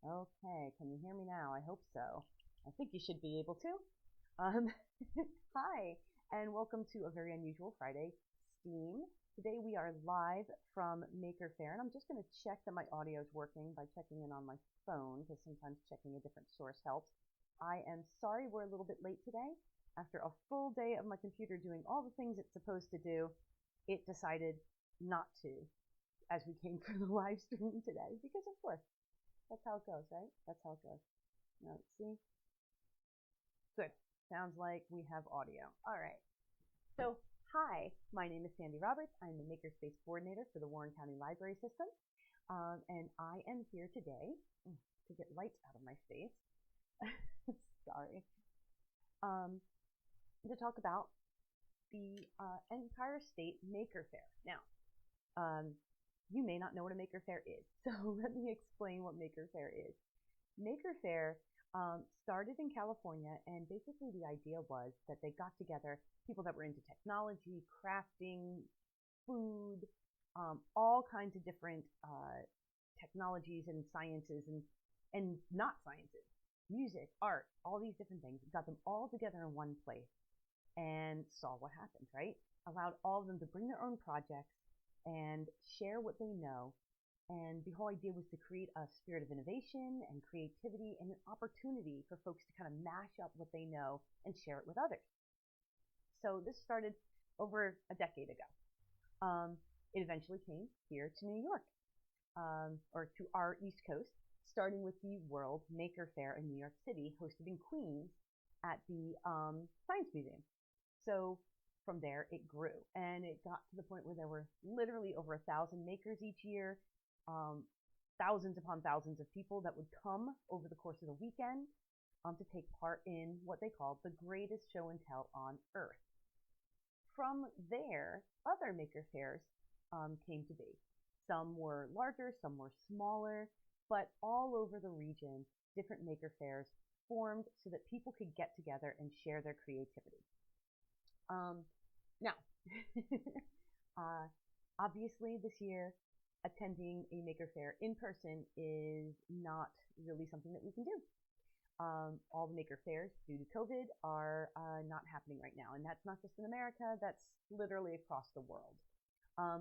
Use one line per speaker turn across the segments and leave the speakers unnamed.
Okay, can you hear me now? I hope so. I think you should be able to. Um, Hi, and welcome to a very unusual Friday Steam. Today we are live from Maker Faire, and I'm just going to check that my audio is working by checking in on my phone, because sometimes checking a different source helps. I am sorry we're a little bit late today. After a full day of my computer doing all the things it's supposed to do, it decided not to as we came for the live stream today, because of course. That's how it goes, right? That's how it goes. Now, let's see. Good. Sounds like we have audio. All right. So, hi, my name is Sandy Roberts. I'm the Makerspace Coordinator for the Warren County Library System. And I am here today to get lights out of my face. Sorry. To talk about the Empire State Maker Faire. Now, you may not know what a Maker Faire is, so let me explain what Maker Faire is. Maker Faire started in California, and basically the idea was that they got together people that were into technology, crafting, food, all kinds of different technologies and sciences and not sciences, music, art, all these different things, got them all together in one place and saw what happened, right? Allowed all of them to bring their own projects and share what they know. And the whole idea was to create a spirit of innovation and creativity and an opportunity for folks to kind of mash up what they know and share it with others. So this started over a decade ago. It eventually came here to New York, or to our East Coast, starting with the World Maker Faire in New York City, hosted in Queens at the Science Museum. So from there, it grew, and it got to the point where there were literally over 1,000 makers each year, thousands upon thousands of people that would come over the course of the weekend to take part in what they called the greatest show and tell on Earth. From there, other Maker Faires came to be. Some were larger, some were smaller, but all over the region, different Maker Faires formed so that people could get together and share their creativity. Now, obviously this year, attending a Maker Faire in person is not really something that we can do. All the Maker Fairs, due to COVID, are not happening right now. And that's not just in America, that's literally across the world.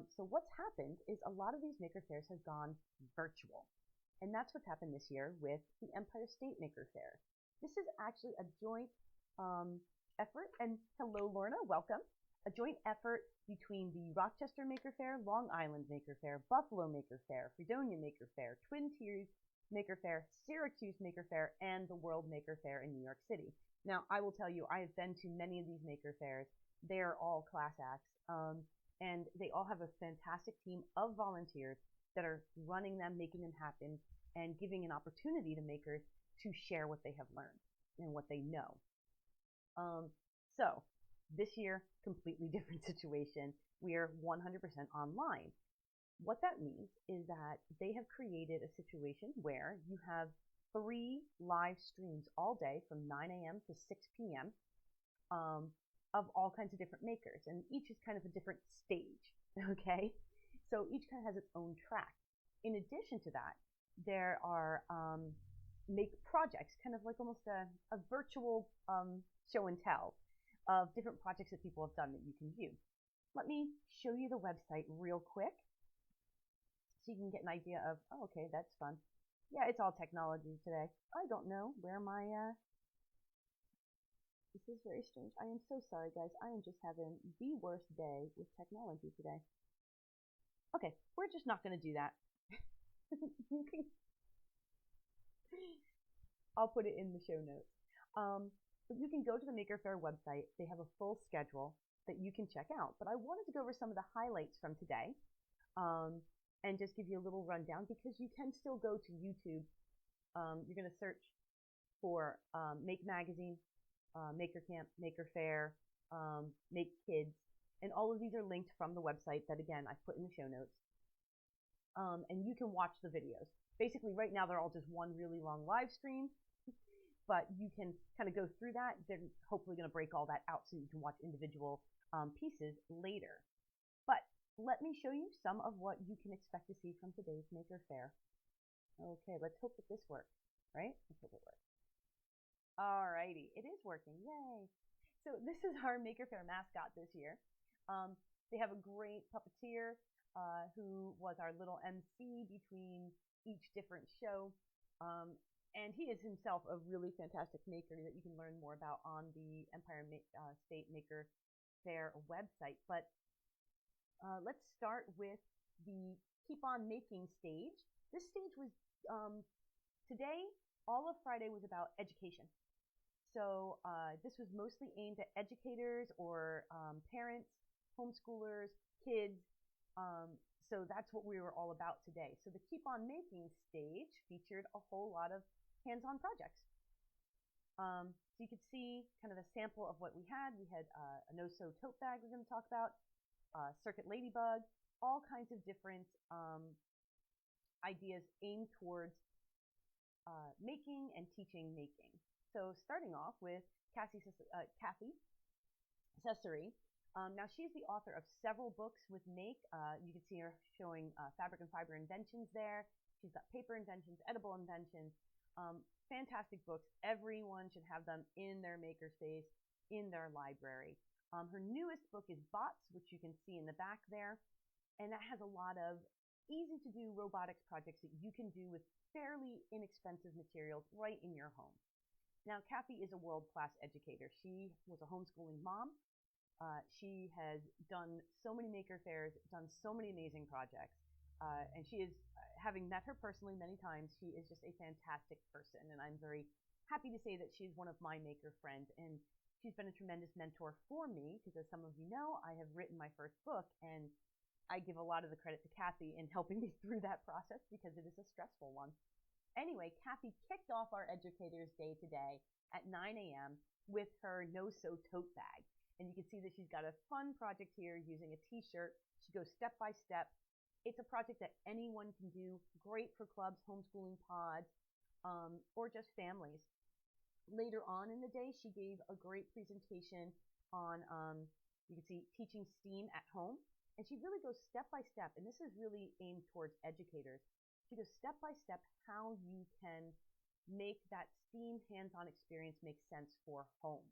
So what's happened is a lot of these Maker Fairs have gone virtual. And that's what's happened this year with the Empire State Maker Faire. This is actually a joint effort, and hello Lorna, welcome. A joint effort between the Rochester Maker Faire, Long Island Maker Faire, Buffalo Maker Faire, Fredonia Maker Faire, Twin Tiers Maker Faire, Syracuse Maker Faire, and the World Maker Faire in New York City. Now, I will tell you, I have been to many of these Maker Fairs. They're all class acts, and they all have a fantastic team of volunteers that are running them, making them happen, and giving an opportunity to makers to share what they have learned and what they know. So this year, completely different situation. We are 100% online. What that means is that they have created a situation where you have 3 live streams all day from 9 a.m. to 6 p.m. Of all kinds of different makers, and each is kind of a different stage, okay? So each kind of has its own track. In addition to that, there are make projects, kind of like almost a virtual show and tell of different projects that people have done that you can view. Let me show you the website real quick so you can get an idea of, oh, okay, that's fun. Yeah, it's all technology today. I don't know where my, this is very strange. I am so sorry, guys. I am just having the worst day with technology today. Okay, we're just not going to do that. I'll put it in the show notes. But you can go to the Maker Faire website. They have a full schedule that you can check out. But I wanted to go over some of the highlights from today and just give you a little rundown, because you can still go to YouTube. You're going to search for Make Magazine, Maker Camp, Maker Faire, Make Kids, and all of these are linked from the website that, again, I've put in the show notes. And you can watch the videos. Basically, right now, they're all just one really long live stream. But you can kind of go through that. They're hopefully going to break all that out so you can watch individual pieces later. But let me show you some of what you can expect to see from today's Maker Faire. Okay, let's hope that this works, right? Let's hope it works. Alrighty, it is working, yay. So this is our Maker Faire mascot this year. They have a great puppeteer who was our little MC between each different show. And he is himself a really fantastic maker that you can learn more about on the Empire State Maker Faire website. But let's start with the Keep On Making stage. This stage was, today, all of Friday was about education. So this was mostly aimed at educators or parents, homeschoolers, kids. So that's what we were all about today. So the Keep On Making stage featured a whole lot of hands-on projects. So you could see kind of a sample of what we had. We had a no-sew tote bag we're going to talk about, circuit ladybug, all kinds of different ideas aimed towards making and teaching making. So starting off with Kathy Cesare. Now she's the author of several books with Make. You can see her showing fabric and fiber inventions there. She's got paper inventions, edible inventions, fantastic books. Everyone should have them in their makerspace, in their library. Her newest book is Bots, which you can see in the back there. And that has a lot of easy to do robotics projects that you can do with fairly inexpensive materials right in your home. Now, Kathy is a world-class educator. She was a homeschooling mom. She has done so many maker fairs, done so many amazing projects. And she is, having met her personally many times, she is just a fantastic person. And I'm very happy to say that she's one of my maker friends. And she's been a tremendous mentor for me because, as some of you know, I have written my first book. And I give a lot of the credit to Kathy in helping me through that process because it is a stressful one. Anyway, Kathy kicked off our Educators Day today at 9 a.m. with her no-sew tote bag. And you can see that she's got a fun project here using a t-shirt. She goes step by step. It's a project that anyone can do, great for clubs, homeschooling pods, or just families. Later on in the day, she gave a great presentation on, you can see, teaching STEAM at home. And she really goes step by step, and this is really aimed towards educators. She goes step by step how you can make that STEAM hands-on experience make sense for home.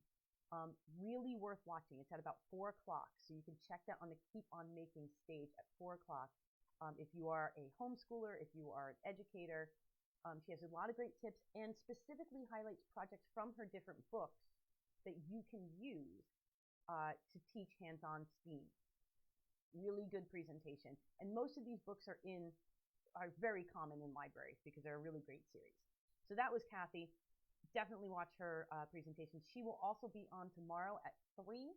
Really worth watching. It's at about 4 o'clock, so you can check that on the Keep On Making stage at 4 o'clock. If you are a homeschooler, if you are an educator, she has a lot of great tips and specifically highlights projects from her different books that you can use to teach hands-on STEAM. Really good presentation. And most of these books are very common in libraries because they're a really great series. So that was Kathy. Definitely watch her presentation. She will also be on tomorrow at 3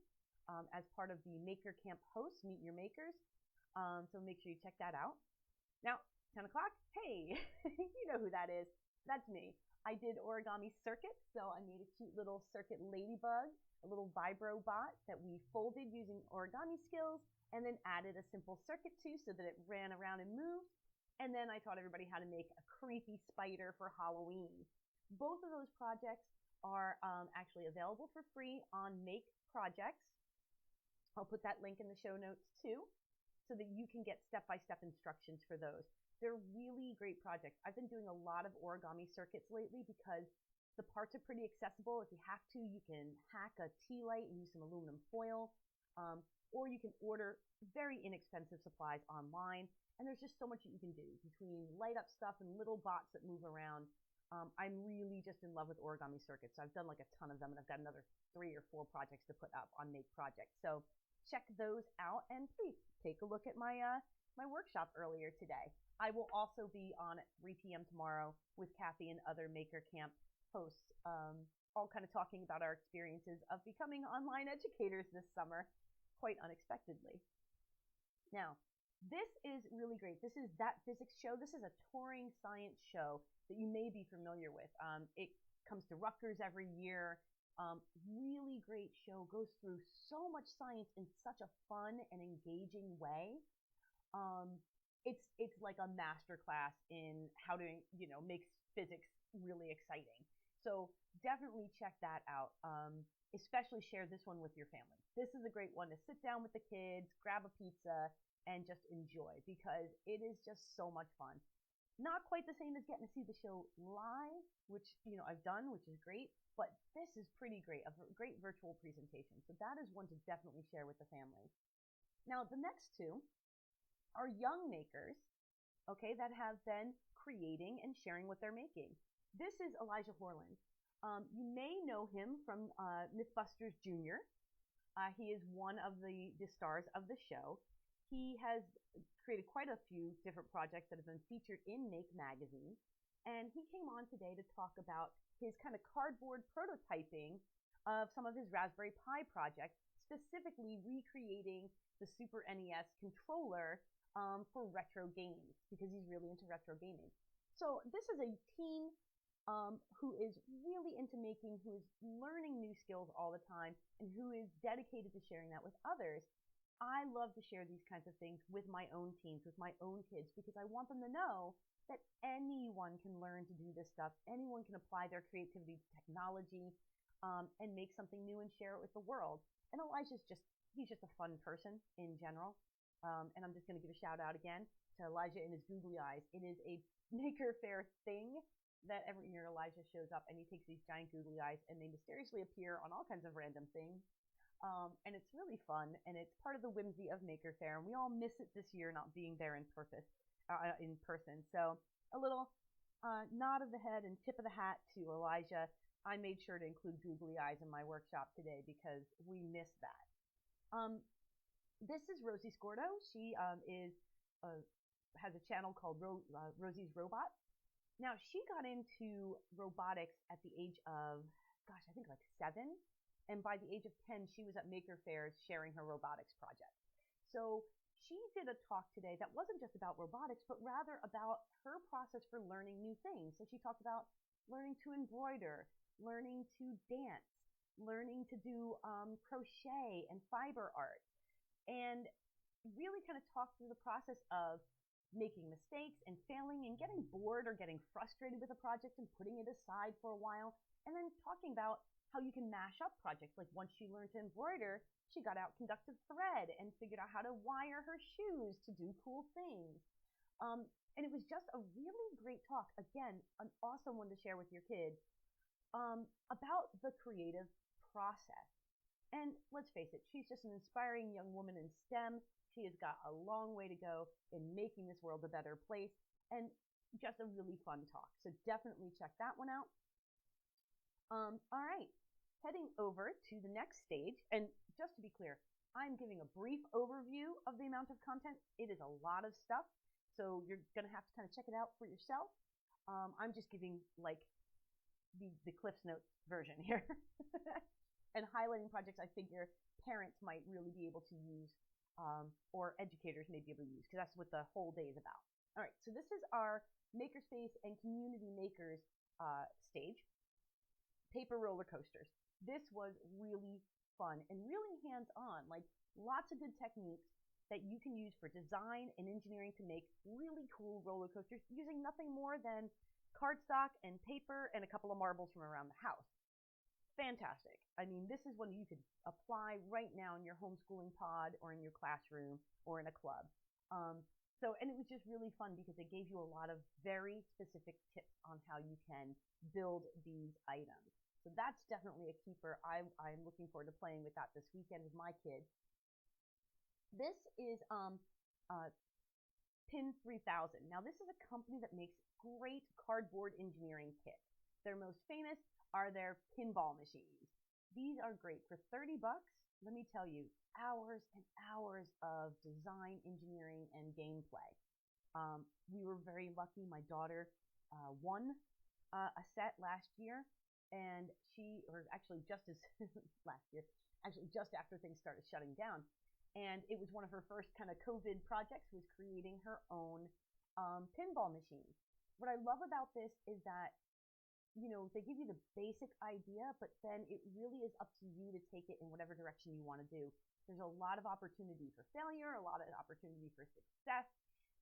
as part of the Maker Camp hosts, Meet Your Makers. So make sure you check that out. Now, 10 o'clock, hey, you know who that is. That's me. I did origami circuits, so I made a cute little circuit ladybug, a little vibro bot that we folded using origami skills and then added a simple circuit to so that it ran around and moved. And then I taught everybody how to make a creepy spider for Halloween. Both of those projects are actually available for free on Make Projects. I'll put that link in the show notes too, so that you can get step-by-step instructions for those. They're really great projects. I've been doing a lot of origami circuits lately because the parts are pretty accessible. If you have to, you can hack a tea light and use some aluminum foil, or you can order very inexpensive supplies online. And there's just so much that you can do between light up stuff and little bots that move around. I'm really just in love with origami circuits. So I've done like a ton of them, and I've got another 3 or 4 projects to put up on Make Projects. So check those out, and please take a look at my my workshop earlier today. I will also be on at 3 p.m. tomorrow with Kathy and other Maker Camp hosts, all kind of talking about our experiences of becoming online educators this summer, quite unexpectedly. Now, this is really great. This is That Physics Show. This is a touring science show that you may be familiar with. It comes to Rutgers every year. Really great show. Goes through so much science in such a fun and engaging way. It's like a master class in how to, make physics really exciting. So definitely check that out. Especially share this one with your family. This is a great one to sit down with the kids, grab a pizza, and just enjoy because it is just so much fun. Not quite the same as getting to see the show live, which, I've done, which is great, but this is pretty great, a great virtual presentation. So that is one to definitely share with the family. Now, the next two are young makers, okay, that have been creating and sharing what they're making. This is Elijah Horland. You may know him from Mythbusters Jr. He is one of the stars of the show. He has created quite a few different projects that have been featured in Make magazine. And he came on today to talk about his kind of cardboard prototyping of some of his Raspberry Pi projects, specifically recreating the Super NES controller for retro games, because he's really into retro gaming. So this is a teen who is really into making, who is learning new skills all the time, and who is dedicated to sharing that with others. I love to share these kinds of things with my own teens, with my own kids, because I want them to know that anyone can learn to do this stuff. Anyone can apply their creativity to technology and make something new and share it with the world. And he's just a fun person in general. And I'm just going to give a shout out again to Elijah and his googly eyes. It is a Maker Faire thing that every year Elijah shows up and he takes these giant googly eyes and they mysteriously appear on all kinds of random things. And it's really fun, and it's part of the whimsy of Maker Faire, and we all miss it this year not being there in person. So a little nod of the head and tip of the hat to Elijah. I made sure to include googly eyes in my workshop today because we miss that. This is Rosie Scordo. She has a channel called Rosie's Robots. Now, she got into robotics at the age of, gosh, I think like 7. And by the age of 10, she was at Maker Faire sharing her robotics project. So she did a talk today that wasn't just about robotics, but rather about her process for learning new things. So she talked about learning to embroider, learning to dance, learning to do crochet and fiber art, and really kind of talked through the process of making mistakes and failing and getting bored or getting frustrated with a project and putting it aside for a while, and then talking about how you can mash up projects. Like once she learned to embroider, she got out conductive thread and figured out how to wire her shoes to do cool things. And it was just a really great talk. Again, an awesome one to share with your kids about the creative process. And let's face it, she's just an inspiring young woman in STEM. She has got a long way to go in making this world a better place, and just a really fun talk. So definitely check that one out. All right, heading over to the next stage, and just to be clear, I'm giving a brief overview of the amount of content. It is a lot of stuff, so you're going to have to kind of check it out for yourself. I'm just giving like the Cliff's Notes version here and highlighting projects I figure parents might really be able to use, or educators may be able to use, because that's what the whole day is about. All right, so this is our Makerspace and Community Makers stage. Paper roller coasters. This was really fun and really hands-on, like lots of good techniques that you can use for design and engineering to make really cool roller coasters using nothing more than cardstock and paper and a couple of marbles from around the house. Fantastic. I mean, this is one you could apply right now in your homeschooling pod or in your classroom or in a club. And it was just really fun because it gave you a lot of very specific tips on how you can build these items. So that's definitely a keeper. I'm looking forward to playing with that this weekend with my kids. This is Pin 3000. Now, this is a company that makes great cardboard engineering kits. Their most famous are their pinball machines. These are great. For 30 bucks, let me tell you, hours and hours of design, engineering, and gameplay. We were very lucky. My daughter won a set last year, and just after things started shutting down. And it was one of her first kind of COVID projects, was creating her own pinball machine. What I love about this is that, they give you the basic idea, but then it really is up to you to take it in whatever direction you want to do. There's a lot of opportunity for failure, a lot of opportunity for success,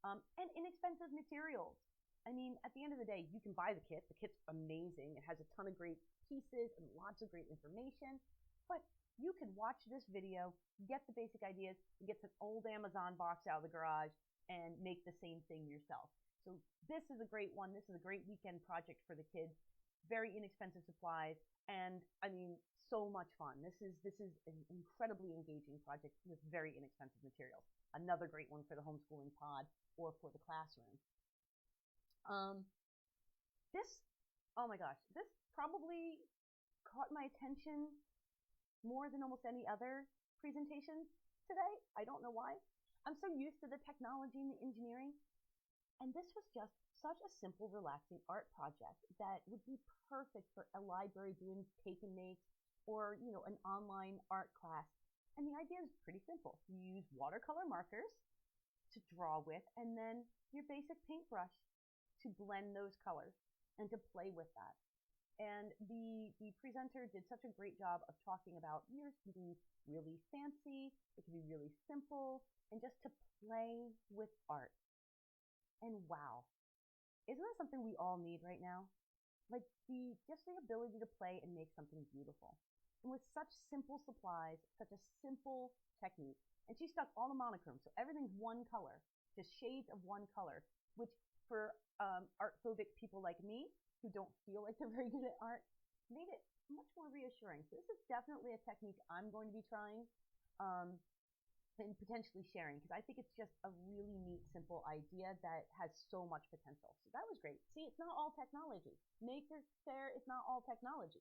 and inexpensive materials. I mean, at the end of the day, you can buy the kit. The kit's amazing. It has a ton of great pieces and lots of great information, but you could watch this video, get the basic ideas, and get some old Amazon box out of the garage and make the same thing yourself. So this is a great one. This is a great weekend project for the kids. Very inexpensive supplies, and I mean, so much fun. This is an incredibly engaging project with very inexpensive materials. Another great one for the homeschooling pod or for the classroom. This, oh my gosh, this probably caught my attention more than almost any other presentation today. I don't know why. I'm so used to the technology and the engineering. And this was just such a simple, relaxing art project that would be perfect for a library doing take and makes or, an online art class. And the idea is pretty simple. You use watercolor markers to draw with, and then your basic paintbrush to blend those colors and to play with that. And the presenter did such a great job of talking about yours can be really fancy, it can be really simple, and just to play with art. And wow, isn't that something we all need right now? Like just the ability to play and make something beautiful. And with such simple supplies, such a simple technique. And she stuck all the monochrome, so everything's one color, just shades of one color, which for art phobic people like me, who don't feel like they're very good at art, made it much more reassuring. So this is definitely a technique I'm going to be trying and potentially sharing, because I think it's just a really neat, simple idea that has so much potential. So that was great. See, it's not all technology. Maker Faire is not all technology.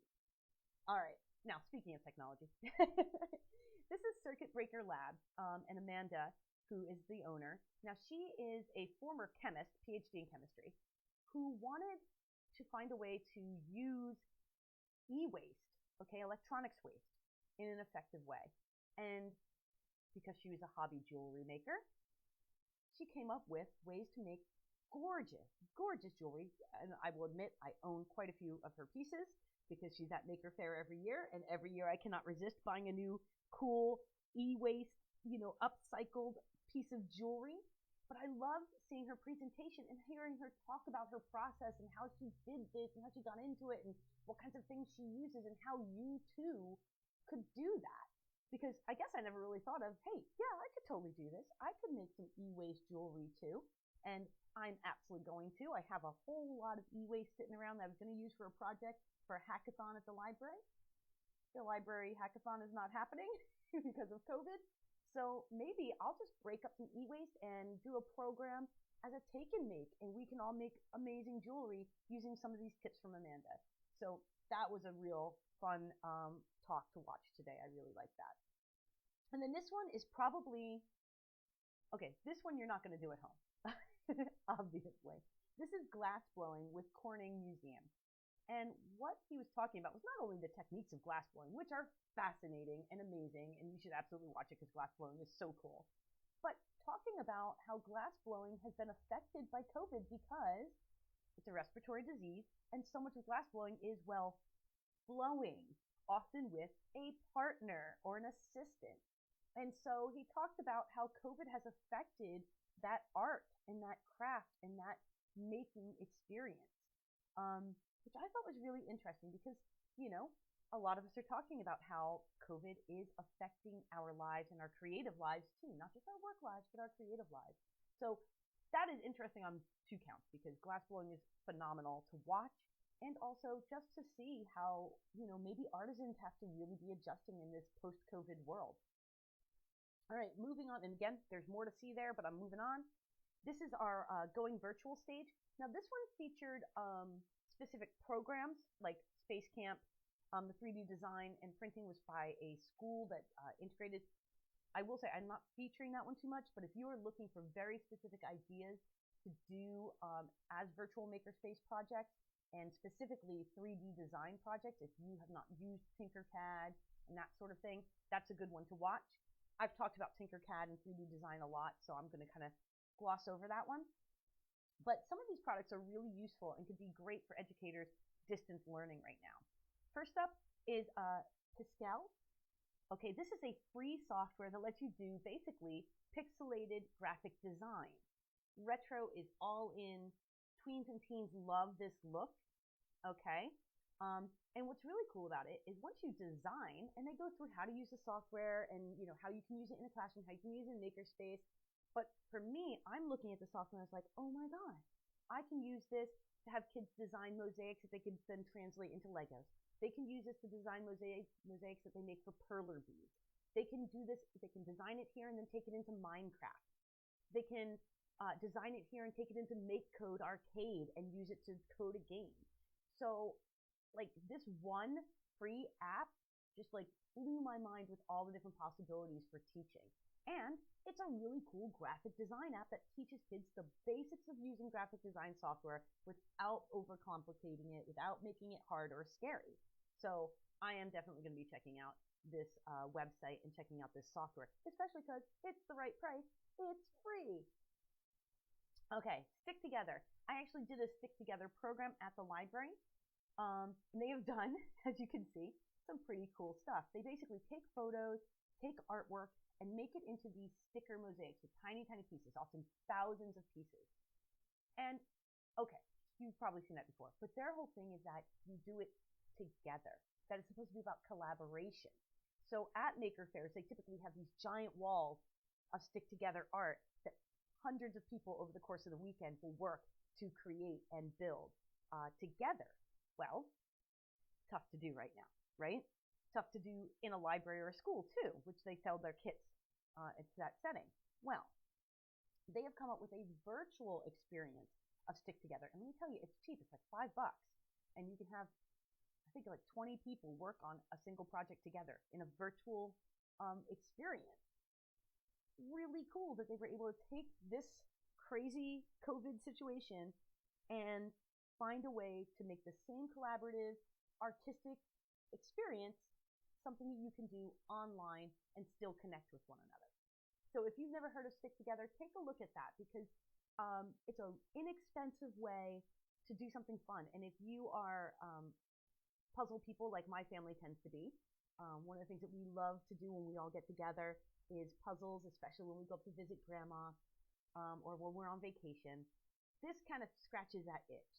All right, now speaking of technology, this is Circuit Breaker Lab, and Amanda, who is the owner. Now, she is a former chemist, PhD in chemistry, who wanted to find a way to use e-waste, electronics waste, in an effective way. And because she was a hobby jewelry maker, she came up with ways to make gorgeous, gorgeous jewelry. And I will admit, I own quite a few of her pieces because she's at Maker Faire every year. And every year I cannot resist buying a new cool e-waste, upcycled piece of jewelry. But I loved seeing her presentation and hearing her talk about her process and how she did this and how she got into it and what kinds of things she uses and how you too could do that. Because I guess I never really thought of, hey, yeah, I could totally do this. I could make some e-waste jewelry too. And I'm absolutely going to. I have a whole lot of e-waste sitting around that I was going to use for a project for a hackathon at the library. The library hackathon is not happening because of COVID. So maybe I'll just break up some e-waste and do a program as a take and make, and we can all make amazing jewelry using some of these tips from Amanda. So that was a real fun talk to watch today. I really like that. And then this one is probably, okay, this one you're not going to do at home, obviously. This is glass blowing with Corning Museum. And what he was talking about was not only the techniques of glass blowing, which are fascinating and amazing, and you should absolutely watch it because glass blowing is so cool, but talking about how glass blowing has been affected by COVID because it's a respiratory disease, and so much of glass blowing is, well, blowing, often with a partner or an assistant. And so he talked about how COVID has affected that art and that craft and that making experience. Which I thought was really interesting because, a lot of us are talking about how COVID is affecting our lives and our creative lives too, not just our work lives, but our creative lives. So that is interesting on two counts because glass blowing is phenomenal to watch and also just to see how, maybe artisans have to really be adjusting in this post-COVID world. All right, moving on. And again, there's more to see there, but I'm moving on. This is our going virtual stage. Now this one featured specific programs like Space Camp. The 3D design and printing was by a school that integrated. I will say I'm not featuring that one too much, but if you are looking for very specific ideas to do as virtual makerspace projects and specifically 3D design projects, if you have not used Tinkercad and that sort of thing, that's a good one to watch. I've talked about Tinkercad and 3D design a lot, so I'm going to kind of gloss over that one. But some of these products are really useful and could be great for educators distance learning right now. First up is Pascal. Okay, this is a free software that lets you do basically pixelated graphic design. Retro is all in. Tweens and teens love this look. Okay. And what's really cool about it is once you design, and they go through how to use the software and how you can use it in a classroom, how you can use it in Makerspace. But for me, I'm looking at the software and I was like, oh my God, I can use this to have kids design mosaics that they can then translate into Legos. They can use this to design mosaics that they make for perler beads. They can do this, they can design it here and then take it into Minecraft. They can design it here and take it into Make Code Arcade and use it to code a game. So like this one free app just like blew my mind with all the different possibilities for teaching. And it's a really cool graphic design app that teaches kids the basics of using graphic design software without overcomplicating it, without making it hard or scary. So I am definitely going to be checking out this website and checking out this software, especially because it's the right price. It's free. Okay, Stick Together. I actually did a Stick Together program at the library. And they have done, as you can see, some pretty cool stuff. They basically take photos, take artwork, and make it into these sticker mosaics with tiny, tiny pieces, often thousands of pieces. And okay, you've probably seen that before, but their whole thing is that you do it together, that it's supposed to be about collaboration. So at Maker Fairs, they typically have these giant walls of stick together art that hundreds of people over the course of the weekend will work to create and build together. Well, tough to do right now, right? Tough to do in a library or a school too, which they sell their kits into that setting. Well, they have come up with a virtual experience of Stick Together. And let me tell you, it's cheap. It's like $5. And you can have, I think, like 20 people work on a single project together in a virtual experience. Really cool that they were able to take this crazy COVID situation and find a way to make the same collaborative, artistic experience something that you can do online and still connect with one another. So if you've never heard of Stick Together, take a look at that because it's an inexpensive way to do something fun. And if you are puzzle people like my family tends to be, one of the things that we love to do when we all get together is puzzles, especially when we go up to visit grandma or when we're on vacation. This kind of scratches that itch.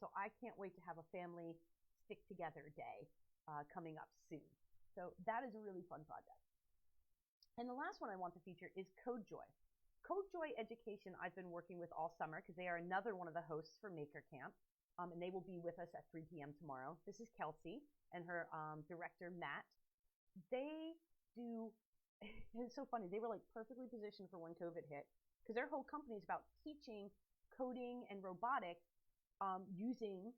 So I can't wait to have a family Stick Together day coming up soon. So that is a really fun project. And the last one I want to feature is CodeJoy. CodeJoy Education I've been working with all summer because they are another one of the hosts for Maker Camp. And they will be with us at 3 p.m. tomorrow. This is Kelsey and her director, Matt. They do, it's so funny, they were like perfectly positioned for when COVID hit because their whole company is about teaching coding and robotics using,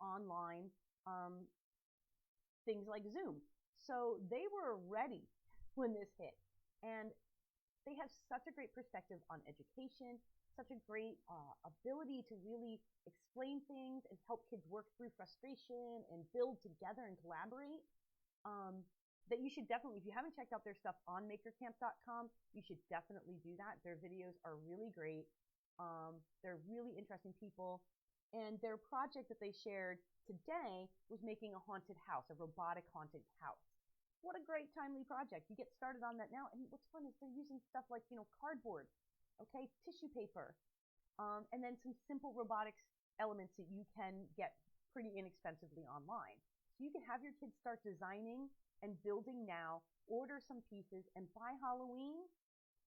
online things like Zoom. So they were ready when this hit. And they have such a great perspective on education, such a great ability to really explain things and help kids work through frustration and build together and collaborate. That you should definitely, if you haven't checked out their stuff on makercamp.com, you should definitely do that. Their videos are really great. They're really interesting people. And their project that they shared today was making a haunted house, a robotic haunted house. What a great timely project. You get started on that now. And what's fun is they're using stuff like, cardboard, okay, tissue paper, and then some simple robotics elements that you can get pretty inexpensively online. So you can have your kids start designing and building now, order some pieces, and by Halloween,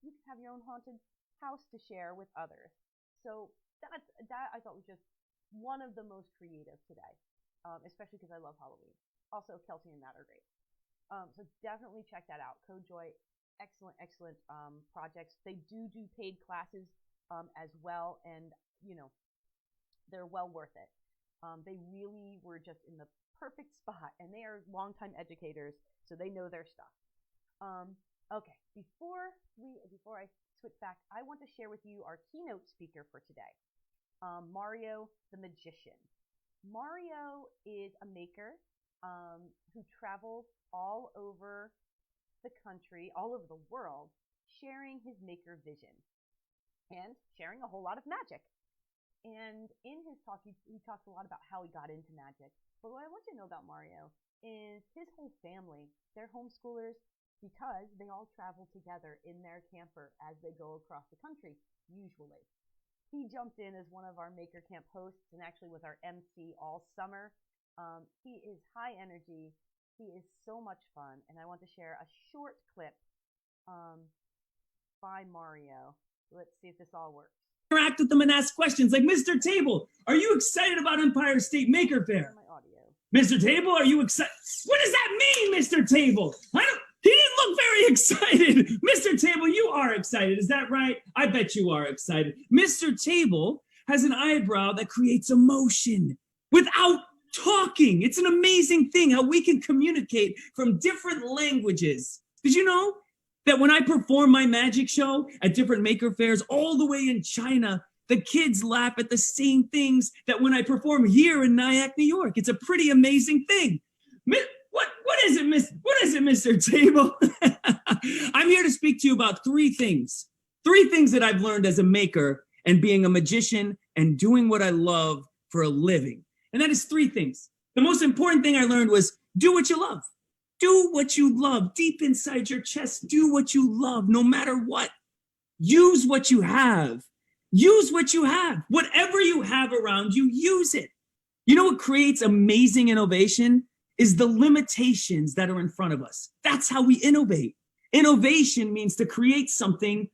you can have your own haunted house to share with others. So that I thought was just one of the most creative today, especially because I love Halloween. Also, Kelsey and Matt are great. So definitely check that out. CodeJoy, excellent, excellent projects. They do paid classes as well, and they're well worth it. They really were just in the perfect spot, and they are longtime educators, so they know their stuff. Okay, before I switch back, I want to share with you our keynote speaker for today, Mario the Magician. Mario is a maker who travels all over the country, all over the world, sharing his maker vision and sharing a whole lot of magic. And in his talk, he talks a lot about how he got into magic. But what I want you to know about Mario is his whole family. They're homeschoolers because they all travel together in their camper as they go across the country, usually. He jumped in as one of our Maker Camp hosts and actually was our MC all summer. He is high energy. He is so much fun. And I want to share a short clip by Mario. Let's see if this all works.
interact with them and ask questions. Like, Mr. Table, are you excited about Empire State Maker Faire? Mr. Table, are you excited? What does that mean, Mr. Table? He didn't look very excited. Mr. Table, you are excited. Is that right? I bet you are excited. Mr. Table has an eyebrow that creates emotion without talking. It's an amazing thing how we can communicate from different languages. Did you know that when I perform my magic show at different maker fairs all the way in China, the kids laugh at the same things that when I perform here in Nyack, New York? It's a pretty amazing thing. What is it, Mr. Table? I'm here to speak to you about three things that I've learned as a maker and being a magician and doing what I love for a living. And that is three things. The most important thing I learned was do what you love. Do what you love deep inside your chest. Do what you love no matter what. Use what you have. Use what you have. Whatever you have around you, use it. You know what creates amazing innovation? Is the limitations that are in front of us. That's how we innovate. Innovation means to create something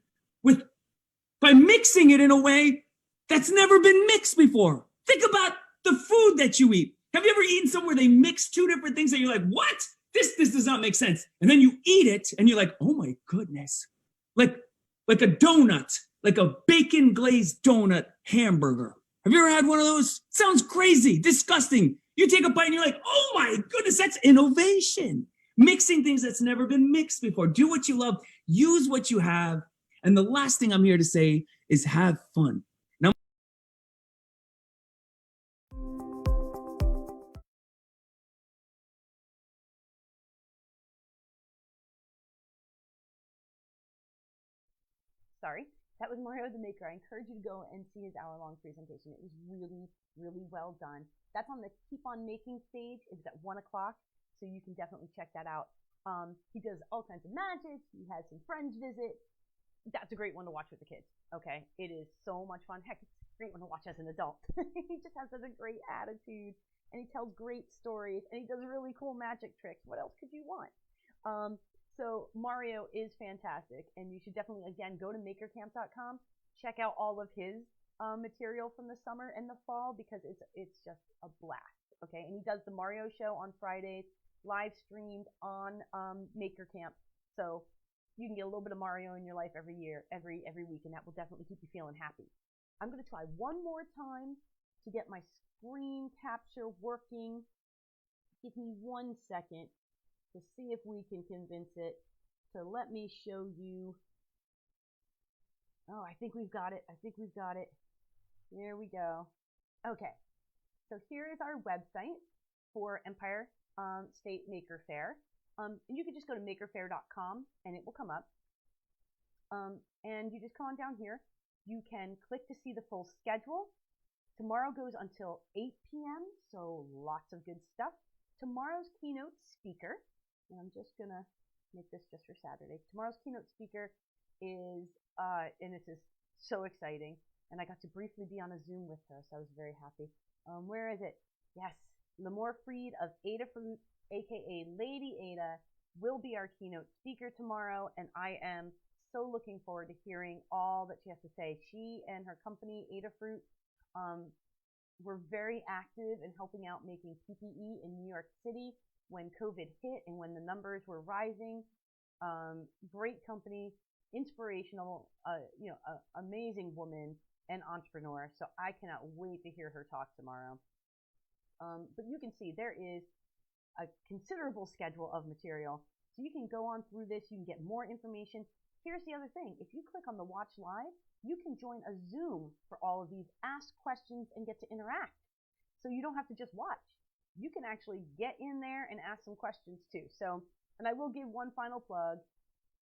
by mixing it in a way that's never been mixed before. Think about the food that you eat. Have you ever eaten somewhere they mix two different things that you're like, what? This does not make sense. And then you eat it and you're like, oh my goodness. Like a donut, like a bacon glazed donut hamburger. Have you ever had one of those? Sounds crazy, disgusting. You take a bite and you're like, oh my goodness, that's innovation. Mixing things that's never been mixed before. Do what you love, use what you have. And the last thing I'm here to say is have fun. Now,
Sorry, that was Mario the Maker. I encourage you to go and see his hour-long presentation. It was really, really well done. That's on the Keep On Making stage. It's at 1 o'clock, so you can definitely check that out. He does all kinds of magic. He has some friends visit. That's a great one to watch with the kids, okay? It is so much fun. Heck, it's a great one to watch as an adult. He just has such a great attitude, and he tells great stories, and he does really cool magic tricks. What else could you want? So Mario is fantastic, and you should definitely, again, go to makercamp.com, check out all of his material from the summer and the fall, because it's just a blast, okay? And he does the Mario show on Fridays, live streamed on Maker Camp, so you can get a little bit of Mario in your life every year, every week, and that will definitely keep you feeling happy. I'm going to try one more time to get my screen capture working. Give me 1 second to see if we can convince it to let me show you. Oh, I think we've got it. Here we go. Okay, so here is our website for Empire State Maker Faire. And you can just go to makerfaire.com and it will come up. And you just come on down here. You can click to see the full schedule. Tomorrow goes until 8 p.m., so lots of good stuff. Tomorrow's keynote speaker, and I'm just going to make this just for Saturday. Tomorrow's keynote speaker is, and this is so exciting, and I got to briefly be on a Zoom with her, so I was very happy. Where is it? Yes, Lamore Freed of Ada Fruit, aka Lady Ada, will be our keynote speaker tomorrow, and I am so looking forward to hearing all that she has to say. She and her company, Ada Fruit, were very active in helping out making PPE in New York City when COVID hit and when the numbers were rising. Great company, inspirational, amazing woman and entrepreneur. So I cannot wait to hear her talk tomorrow. But you can see there is a considerable schedule of material. So you can go on through this, you can get more information. Here's the other thing. If you click on the Watch Live, you can join a Zoom for all of these, ask questions, and get to interact. So you don't have to just watch. You can actually get in there and ask some questions too. So, and I will give one final plug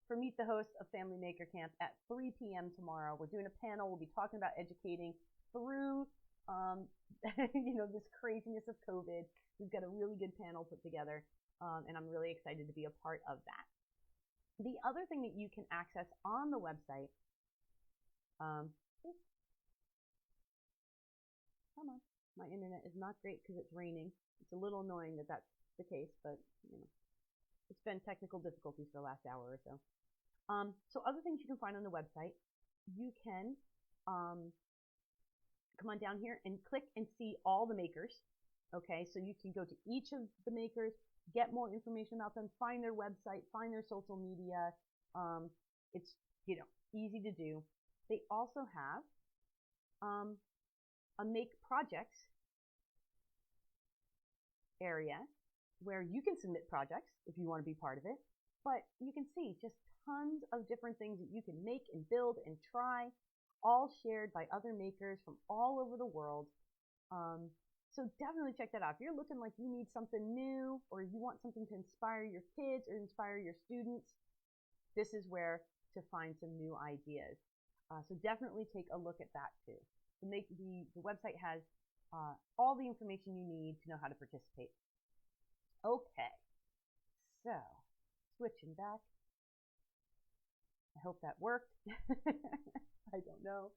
for Meet the Hosts of Family Maker Camp at 3 p.m. tomorrow. We're doing a panel. We'll be talking about educating through, this craziness of COVID. We've got a really good panel put together, and I'm really excited to be a part of that. The other thing that you can access on the website, come on, my internet is not great because it's raining. It's a little annoying that that's the case, but it's been technical difficulties for the last hour or so. So other things you can find on the website, you can come on down here and click and see all the makers. Okay, so you can go to each of the makers, get more information about them, find their website, find their social media. It's, you know, easy to do. They also have a Make Projects area where you can submit projects if you want to be part of it. But you can see just tons of different things that you can make and build and try, all shared by other makers from all over the world. So definitely check that out. If you're looking like you need something new, or you want something to inspire your kids or inspire your students, this is where to find some new ideas. So definitely take a look at that too. The website has all the information you need to know how to participate. Okay, so switching back. I hope that worked. I don't know.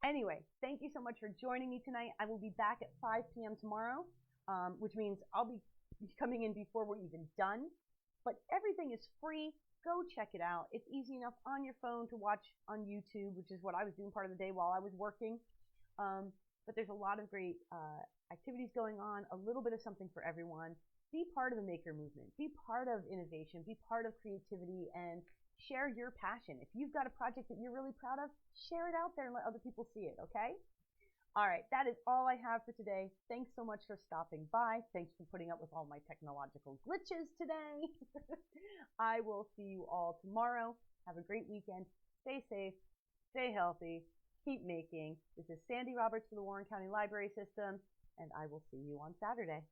Anyway, thank you so much for joining me tonight. I will be back at 5 p.m. tomorrow, which means I'll be coming in before we're even done. But everything is free. Go check it out. It's easy enough on your phone to watch on YouTube, which is what I was doing part of the day while I was working. But there's a lot of great activities going on, a little bit of something for everyone. Be part of the maker movement. Be part of innovation. Be part of creativity, and share your passion. If you've got a project that you're really proud of, share it out there and let other people see it, okay? All right, that is all I have for today. Thanks so much for stopping by. Thanks for putting up with all my technological glitches today. I will see you all tomorrow. Have a great weekend. Stay safe, stay healthy, keep making. This is Sandy Roberts for the Warren County Library System, and I will see you on Saturday.